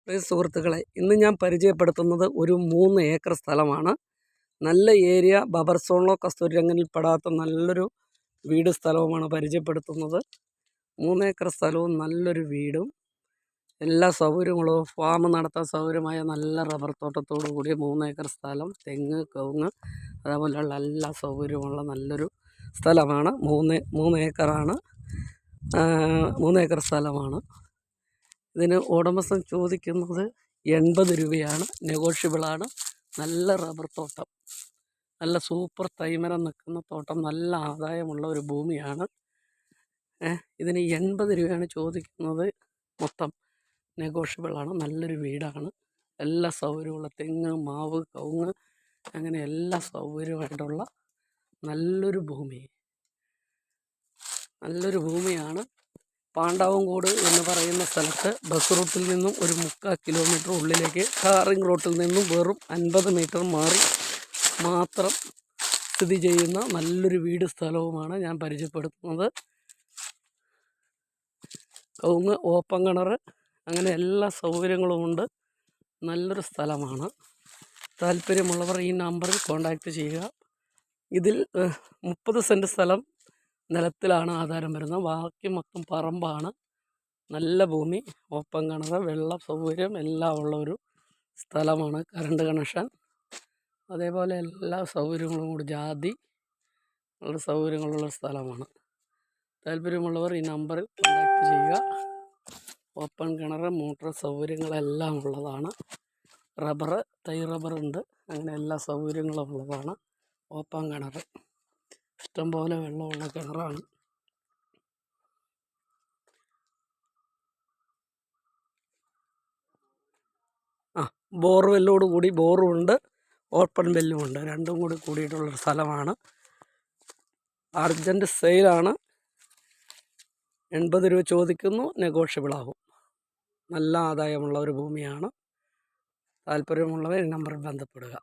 പ്രിയ സുഹൃത്തുക്കളെ, ഇന്ന് ഞാൻ പരിചയപ്പെടുത്തുന്നത് ഒരു 3 ഏക്കർ സ്ഥലമാണ്. നല്ല ഏരിയ, ബഫർ സോണിലോ കസ്തൂരിരംഗനിൽ പെടാത്ത നല്ലൊരു വീട് സ്ഥലവുമാണ് പരിചയപ്പെടുത്തുന്നത്. 3 ഏക്കർ സ്ഥലവും നല്ലൊരു വീടും എല്ലാ സൗകര്യങ്ങളും, ഫാം നടത്താൻ സൗകര്യമായ നല്ല റബ്ബർ തോട്ടത്തോടു കൂടിയ 3 ഏക്കർ സ്ഥലം, തെങ്ങ്, കവുങ്ങ്, അതേപോലെയുള്ള എല്ലാ സൗകര്യമുള്ള നല്ലൊരു സ്ഥലമാണ്. 3 ഏക്കറാണ്. 3 ഏക്കർ സ്ഥലമാണ്. ഇതിന് ഉടമസ്ഥൻ ചോദിക്കുന്നത് 80 രൂപയാണ്. നെഗോഷ്യബിളാണ്. നല്ല റബ്ബർ തോട്ടം, നല്ല സൂപ്പർ തൈമരം നിൽക്കുന്ന തോട്ടം, നല്ല ആദായമുള്ള ഒരു ഭൂമിയാണ്. ഇതിന് 80 രൂപയാണ് ചോദിക്കുന്നത്. മൊത്തം നെഗോഷ്യബിളാണ്. നല്ലൊരു വീടാണ്. എല്ലാ സൗകര്യമുള്ള തെങ്ങ്, മാവ്, കവുങ്ങ്, അങ്ങനെ എല്ലാ സൗകര്യമായിട്ടുള്ള നല്ലൊരു ഭൂമിയാണ്. പാണ്ഡാവൻകോട് എന്ന് പറയുന്ന സ്ഥലത്ത് ബസ് റൂട്ടിൽ നിന്നും ഒരു 3/4 കിലോമീറ്റർ ഉള്ളിലേക്ക്, ടാറിംഗ് റോട്ടിൽ നിന്നും വെറും 50 മീറ്റർ മാറി മാത്രം സ്ഥിതി ചെയ്യുന്ന നല്ലൊരു വീട് സ്ഥലവുമാണ് ഞാൻ പരിചയപ്പെടുത്തുന്നത്. കവുങ്ങ്, ഓപ്പൺ കിണർ, അങ്ങനെ എല്ലാ സൗകര്യങ്ങളുമുണ്ട്. നല്ലൊരു സ്ഥലമാണ്. താല്പര്യമുള്ളവർ ഈ നമ്പറിൽ കോൺടാക്റ്റ് ചെയ്യുക. ഇതിൽ 30 സെൻറ്റ് സ്ഥലം നിലത്തിലാണ് ആധാരം വരുന്നത്. ബാക്കി മൊത്തം പറമ്പാണ്. നല്ല ഭൂമി, ഓപ്പൺ കിണർ, വെള്ള സൗകര്യം എല്ലാം ഉള്ള ഒരു സ്ഥലമാണ്. കറണ്ട് കണക്ഷൻ, അതേപോലെ എല്ലാ സൗകര്യങ്ങളും കൂടി, ജാതി ഉള്ള സൗകര്യങ്ങളുള്ള സ്ഥലമാണ്. താല്പര്യമുള്ളവർ ഈ നമ്പറിൽ കോൺടാക്റ്റ് ചെയ്യുക. ഓപ്പൺ കിണർ, മോട്ടോർ സൗകര്യങ്ങളെല്ലാം ഉള്ളതാണ്. റബ്ബർ, തൈ റബ്ബറുണ്ട്. അങ്ങനെ എല്ലാ സൗകര്യങ്ങളും ഉള്ളതാണ്. ഓപ്പൺ കിണർ, ഇഷ്ടംപോലെ വെള്ളമുള്ള കിണറാണ്. ബോർവെല്ലോട് കൂടി ബോറുമുണ്ട്, ഓപ്പൺ വെല്ലുമുണ്ട്. രണ്ടും കൂടി കൂടിയിട്ടുള്ളൊരു സ്ഥലമാണ്. അർജൻറ്റ് സെയിലാണ്. 80 രൂപ ചോദിക്കുന്നു. നെഗോഷ്യബിളാകും. നല്ല ആദായമുള്ള ഒരു ഭൂമിയാണ്. താല്പര്യമുള്ളവർ ഈ നമ്പറിൽ ബന്ധപ്പെടുക.